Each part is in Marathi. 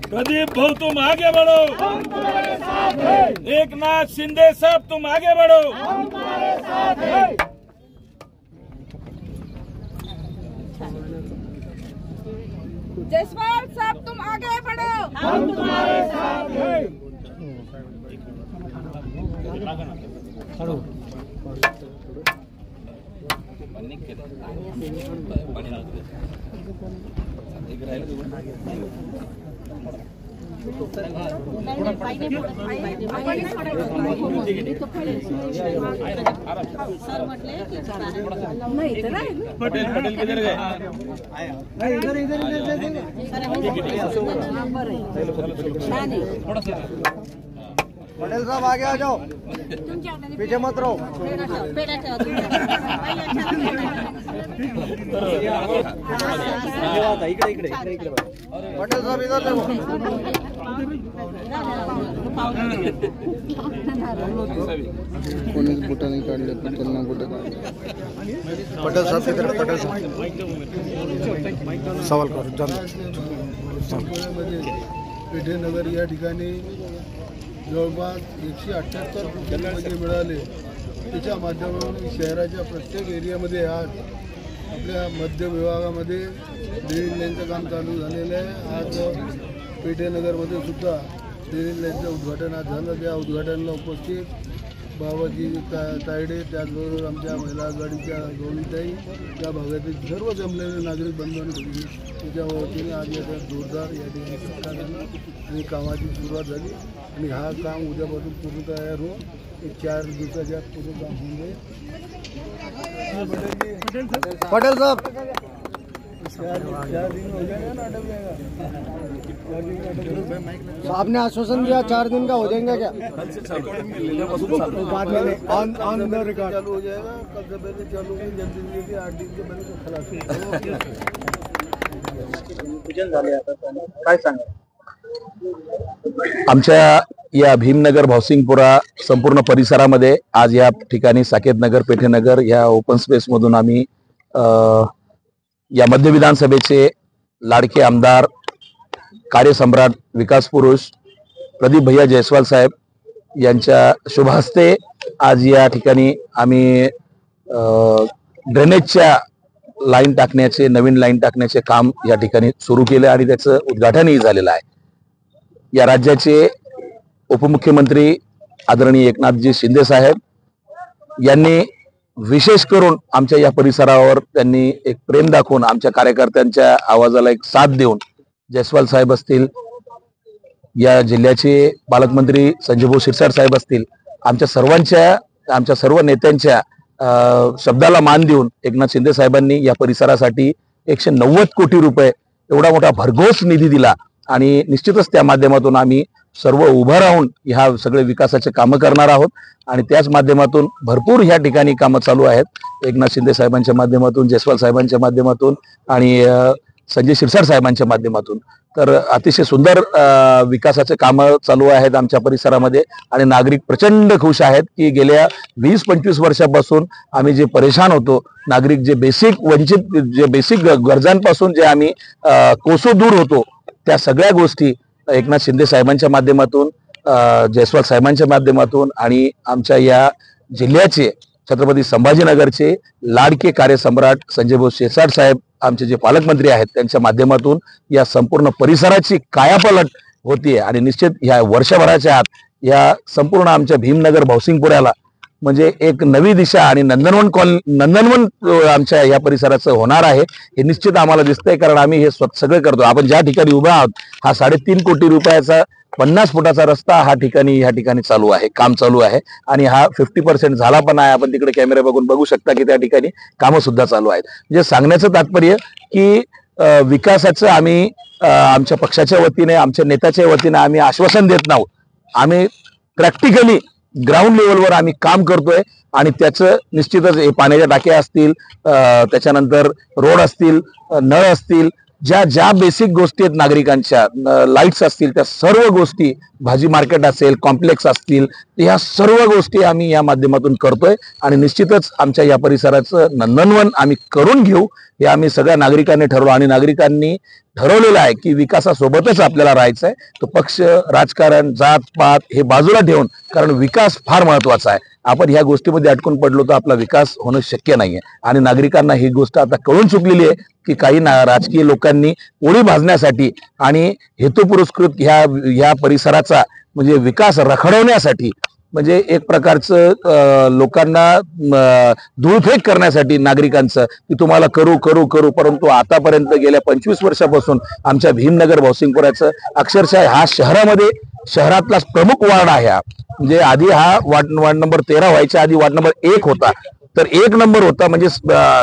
प्रदीप भाऊ तुम आगे बढ़ो, हम तुम्हारे साथ हैं। एकनाथ शिंदे साहब तुम आगे बढ़ो, हम तुम्हारे साथ हैं। जयसवाल साहब तुम आगे बढ़ो, हम तुम्हारे साथ हैं। पटेल पटेल किधर गए? इधर इधर पटेल साहब आगे आ जाओ, पीछे मत रहो। पटेल साहब इधर देखो। कोणीच बुटा नाही काढले, पटेलना बुटा काढले। पटेल साहब इधर, पटेल साहब सवाल करू। पेठे नगर या ठिकाणी जवळपास 178 कुटुंबांमध्ये मिळाले। त्याच्या माध्यमातून शहराच्या प्रत्येक एरियामध्ये आज आपल्या मध्य विभागामध्ये ड्रेनेज लाईनचं काम चालू झालेलं आहे। आज पेठे नगरमध्ये सुद्धा ड्रेनेज लाईनचं उद्घाटन आज झालं। त्या उद्घाटनाला उपस्थित बाबाजी तायडे, त्याचबरोबर आमच्या महिला आघाडीच्या गौरीताई, त्या भागातील सर्व जमलेले नागरिक बंधूंनी त्याच्या वतीने आज याचा जोरदार या ठिकाणी सत्कार झाला आणि कामाची सुरुवात झाली आणि हा काम उद्यापासून पूर्ण तयार होऊन 4 दिवसाच्या पूर्ण काम होऊन जाईल। पटेल साहब 4 दिन हो जाएगा ना, अटक जाएगा। तो आपने आश्वासन दिया 4 दिन का हो जाएगा क्या? ऑन द रिकॉर्ड चालू हो जाएगा। कल से पहले चालू होगी, जल्दी जल्दी 8 दिन के पहले तो खलास काय सांगा? आमच्या या भीमनगर भावसिंगपुरा संपूर्ण परिसरामध्ये आज या ठिकाणी साकेत नगर, पेठे नगर या ओपन स्पेस मधून आम्ही या मध्य विधानसभेचे लाडके आमदार, कार्यसम्राट, विकास पुरुष प्रदीप भैया जयस्वाल साहेब यांच्या शुभ हस्ते आज या ठिकाणी आम्ही ड्रेनेजच्या लाईन टाकण्याचे, नवीन लाईन टाकण्याचे काम या ठिकाणी सुरू केले आणि त्याचं उद्घाटनही झालेलं आहे। या राज्याचे उपमुख्यमंत्री आदरणीय एकनाथजी शिंदे साहेब यांनी विशेष करून आमच्या या परिसरावर त्यांनी एक प्रेम दाखवून आमच्या कार्यकर्त्यांच्या आवाजाला एक साथ देऊन जयस्वाल साहेब असतील, या जिल्ह्याचे पालकमंत्री संजयभाऊ शिरसाट साहेब असतील, आमच्या सर्व नेत्यांच्या शब्दाला मान देऊन एकनाथ शिंदे साहेबांनी या परिसरासाठी 190 कोटी रुपये एवढा मोठा भरघोस निधी दिला आणि निश्चितच त्या माध्यमातून आम्ही सर्व उभं राहून ह्या सगळे विकासाचे कामं करणार आहोत आणि त्याच माध्यमातून भरपूर ह्या ठिकाणी कामं चालू आहेत। एकनाथ शिंदे साहेबांच्या माध्यमातून, जयस्वाल साहेबांच्या माध्यमातून आणि संजय शिरसाट साहेबांच्या माध्यमातून तर अतिशय सुंदर विकासाचे कामं चालू आहेत आमच्या परिसरामध्ये आणि नागरिक प्रचंड खुश आहेत की गेल्या 20-25 वर्षापासून आम्ही जे परेशान होतो, नागरिक जे बेसिक गरजांपासून जे आम्ही कोसो दूर होतो, त्या सगळ्या गोष्टी एकनाथ शिंदे साहेबांच्या माध्यमातून, जयस्वाल साहेबांच्या माध्यमातून आणि आमच्या या जिल्ह्याचे छत्रपती संभाजीनगरचे लाडके कार्यसम्राट संजयभाऊ शिरसाट साहेब आमचे जे पालकमंत्री आहेत त्यांच्या माध्यमातून या संपूर्ण परिसराची कायापालट होतीये आणि निश्चित या वर्षभराच्या आत या संपूर्ण आमच्या भीमनगर भावसिंगपुऱ्याला म्हणजे एक नवी दिशा आणि नंदनवन आमच्या या परिसराचं होणार आहे हे निश्चित आम्हाला दिसतंय। कारण आम्ही हे सगळे करतो। आपण ज्या ठिकाणी उभे आहोत हा 3.5 कोटी रुपयाचा 50 फुटाचा रस्ता ह्या ठिकाणी चालू आहे, काम चालू आहे आणि हा 50% झाला पण आहे। आपण तिकडे कॅमेरा बघून बघू शकता की त्या ठिकाणी कामं सुद्धा चालू आहेत। म्हणजे सांगण्याचं तात्पर्य की विकासाचं आम्ही आमच्या पक्षाच्या वतीने, आमच्या नेत्याच्या वतीने आम्ही आश्वासन देत नाहोत, आम्ही प्रॅक्टिकली ग्राउंड लेवलवर आम्ही काम करतोय आणि त्याचं निश्चितच पाण्याच्या टाक्या असतील, त्याच्यानंतर रोड असतील, नळ असतील, ज्या ज्या बेसिक गोष्टी आहेत नागरिकांच्या, लाईट्स असतील, त्या सर्व गोष्टी, भाजी मार्केट असेल, कॉम्प्लेक्स असतील, या सर्व गोष्टी आम्ही या माध्यमातून करतोय आणि निश्चितच आमच्या या परिसराचं नंदनवन आम्ही करून घेऊ हे आम्ही सगळ्या नागरिकांनी ठरवलं आणि नागरिकांनी ठरवलेलं आहे की विकासासोबतच आपल्याला राहायचं आहे. तो पक्ष, राजकारण, जात पात हे बाजूला ठेवून, कारण विकास फार महत्वाचा आहे. आपण ह्या गोष्टीमध्ये अडकून पडलो तर आपला विकास होणं शक्य नाहीये आणि नागरिकांना ही गोष्ट आता कळून चुकलेली आहे की काही राजकीय लोकांनी पोळी भाजण्यासाठी आणि हेतुपुरस्कृत ह्या परिसराचा म्हणजे विकास रखडवण्यासाठी, म्हणजे एक प्रकारचं लोकांना धूळफेक करण्यासाठी नागरिकांचं की तुम्हाला करू करू करू, परंतु आतापर्यंत गेल्या 25 वर्षापासून आमच्या भीमनगर भौसिंगपुराचं अक्षरशः हा शहरातला प्रमुख वार्ड आहे. म्हणजे आधी हा वार्ड नंबर 13 व्हायच्या आधी वार्ड नंबर 1 होता, तर 1 नंबर होता. म्हणजे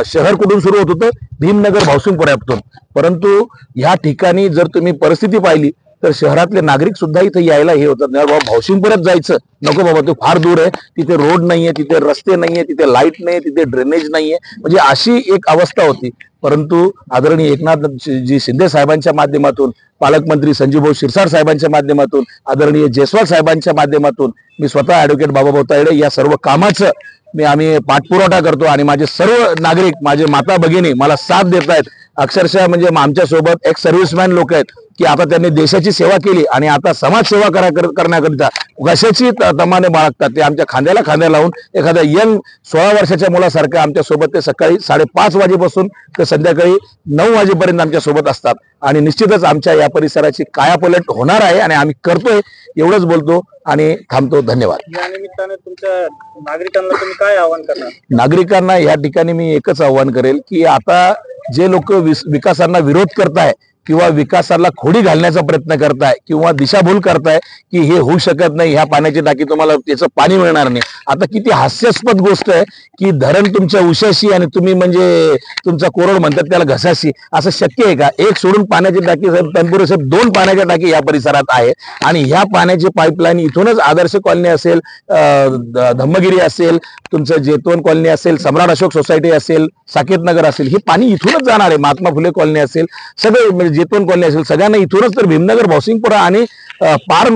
शहर कुठून सुरू होत होतं? भीमनगर भौसिंगपुरातून. परंतु ह्या ठिकाणी जर तुम्ही परिस्थिती पाहिली तर शहरातले नागरिक सुद्धा इथे यायला हे होतात, बाबा भौसिंगपुरात जायचं नको बाबा, तो फार दूर आहे, तिथे रोड नाहीये, तिथे रस्ते नाहीये, तिथे लाईट नाहीये, तिथे ड्रेनेज नाहीये, म्हणजे अशी एक अवस्था होती. परंतु आदरणीय एकनाथजी शिंदे साहेबांच्या माध्यमातून, पालकमंत्री संजीवभाऊ शिरसाट साहेबांच्या माध्यमातून, आदरणीय जयस्वाल साहेबांच्या माध्यमातून, मी स्वतः ॲडव्होकेट बाबाभाऊ तायडे या सर्व कामाचं आम्ही पाठपुरावा करतो आणि माझे सर्व नागरिक, माझे माता भगिनी मला साथ देत आहेत. अक्षरशः म्हणजे आमच्या सोबत एक सर्व्हिसमॅन लोक आहेत की आता त्यांनी देशाची सेवा केली आणि आता समाजसेवा करण्याकरिता कशाची तमाने बाळगतात. ते आमच्या खांद्याला खांद्या लावून एखाद्या यंग 16 वर्षाच्या मुलासारखं आमच्या सोबत ते सकाळी 5:30 वाजेपासून ते संध्याकाळी 9 वाजेपर्यंत आमच्या सोबत असतात आणि निश्चितच आमच्या या परिसराची कायापलट होणार आहे आणि आम्ही करतोय. एवढंच बोलतो आणि थांबतो. धन्यवाद. या निमित्ताने तुमच्या नागरिकांना तुम्ही काय आवाहन करणार? नागरिकांना या ठिकाणी मी एकच आवाहन करेल की आता जे लोक विकासांना विरोध करताय किंवा विकासाला खोडी घालण्याचा प्रयत्न करताय किंवा दिशाभूल करताय की हे होऊ शकत नाही, ह्या पाण्याची टाकी तुम्हाला त्याचं पाणी मिळणार नाही. आता किती हास्यास्पद गोष्ट आहे की धरण तुमच्या उशाशी आणि तुम्ही म्हणजे तुमचा कोरड म्हणतात त्याला घसाशी. असं शक्य आहे का? एक सोडून पाण्याची टाकी साहेब, तनपुरे साहेब 2 पाण्याच्या टाकी या परिसरात आहे आणि ह्या पाण्याची पाईपलाईन इथूनच आदर्श कॉलनी असेल, धम्मगिरी असेल, तुमचं जेतवन कॉलनी असेल, सम्राट अशोक सोसायटी असेल, साकेत नगर असेल, हे पाणी इथूनच जाणार आहे. महात्मा फुले कॉलनी असेल, सगळे जेतवन कॉलनी असेल, सगळ्यांना इथूनच तर भीमनगर भौसिंगपुरा आणि पार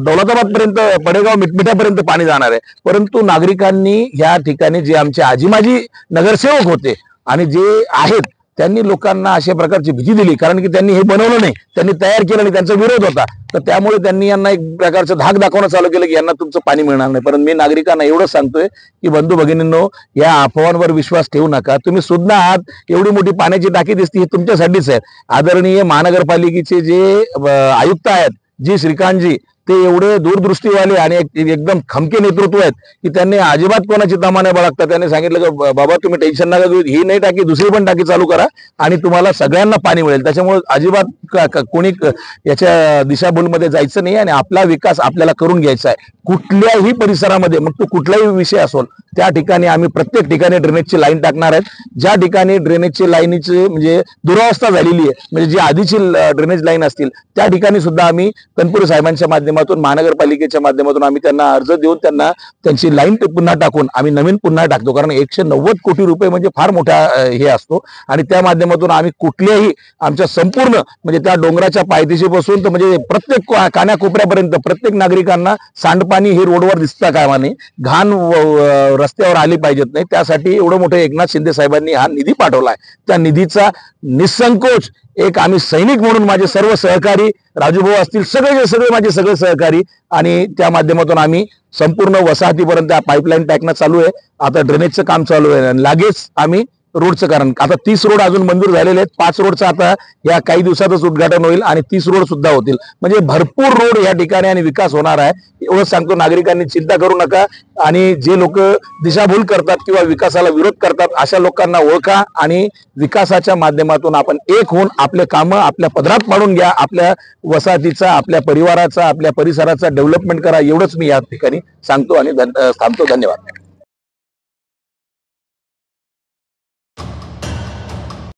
दौलताबाद पर्यंत, पडेगाव मिठमिठापर्यंत पाणी जाणार आहे. परंतु नागरिकांनी या ठिकाणी जे आमचे आजीमाजी नगरसेवक होते आणि जे आहेत त्यांनी लोकांना अशा प्रकारची भीती दिली, कारण की त्यांनी हे बनवलं नाही, त्यांनी तयार केलं नाही, त्यांचा विरोध होता. तर त्यामुळे त्यांनी यांना एक प्रकारचं धाक दाखवणं चालू केलं की यांना तुमचं पाणी मिळणार नाही. परंतु मी नागरिकांना एवढं सांगतोय की बंधू भगिनींनो, या अफवांवर विश्वास ठेवू नका. तुम्ही सुद्धा आहात, एवढी मोठी पाण्याची टाकी दिसते ही तुमच्यासाठीच आहे. आदरणीय महानगरपालिकेचे जे आयुक्त आहेत जी श्रीकांतजी, ते एवढे दूरदृष्टीवाले आणि एकदम खमके नेतृत्व आहेत की त्यांनी अजिबात कोणाची तमा नाही बाळगतात. त्यांनी सांगितलं की बाबा तुम्ही टेन्शन नका घेऊ, ही नाही टाकी दुसरी पण टाकी चालू करा आणि तुम्हाला सगळ्यांना पाणी मिळेल. त्याच्यामुळे अजिबात कोणी याच्या दिशाभूलमध्ये जायचं नाही आणि आपला विकास आपल्याला करून घ्यायचा आहे. कुठल्याही परिसरामध्ये, मग तो कुठलाही विषय असो, त्या ठिकाणी आम्ही प्रत्येक ठिकाणी ड्रेनेजची लाईन टाकणार आहेत. ज्या ठिकाणी ड्रेनेजची लाईनीची म्हणजे दुरावस्था झालेली आहे, म्हणजे जी आधीची ड्रेनेज लाईन असतील त्या ठिकाणी सुद्धा आम्ही तनपुरे साहेबांच्या माध्यमातून, महानगरपालिकेच्या माध्यमातून आम्ही त्यांना अर्ज देऊन त्यांना त्यांची लाईन पुन्हा टाकून आम्ही नवीन पुन्हा टाकतो. कारण 190 कोटी रुपये म्हणजे फार मोठा हे असतो आणि त्या माध्यमातून आम्ही कुठल्याही आमच्या संपूर्ण म्हणजे त्या डोंगराच्या पायथ्याशीपासून तर म्हणजे प्रत्येक कान्याकोपऱ्यापर्यंत प्रत्येक नागरिकांना सांडपाणी हे रोडवर दिसता कामा नये, घाण रस्त्यावर आली पाहिजेत नाही. त्यासाठी एवढं मोठं एकनाथ शिंदे साहेबांनी हा निधी पाठवलाय. त्या निधीचा निसंकोच एक आम्ही सैनिक म्हणून माझे सर्व सहकारी, राजूभाऊ असतील, सगळे माझे सगळे सहकारी आणि त्या माध्यमातून आम्ही संपूर्ण वसाहतीपर्यंत पाईपलाईन टाकणं चालू आहे. आता ड्रेनेजचं काम चालू आहे आणि लागेच आम्ही रोडचं, कारण आता 30 रोड अजून मंजूर झालेले आहेत. 5 रोडचं आता या काही दिवसातच उद्घाटन होईल आणि 30 रोड सुद्धा होतील. म्हणजे भरपूर रोड या ठिकाणी आणि विकास होणार आहे. एवढं सांगतो, नागरिकांनी चिंता करू नका आणि जे लोक दिशाभूल करतात किंवा विकासाला विरोध करतात अशा लोकांना ओळखा आणि विकासाच्या माध्यमातून आपण एक होऊन आपले कामं आपल्या पदरात पाडून घ्या. आपल्या वसाहतीचा, आपल्या परिवाराचा, आपल्या परिसराचा डेव्हलपमेंट करा. एवढंच मी या ठिकाणी सांगतो आणि थांबतो. धन्यवाद.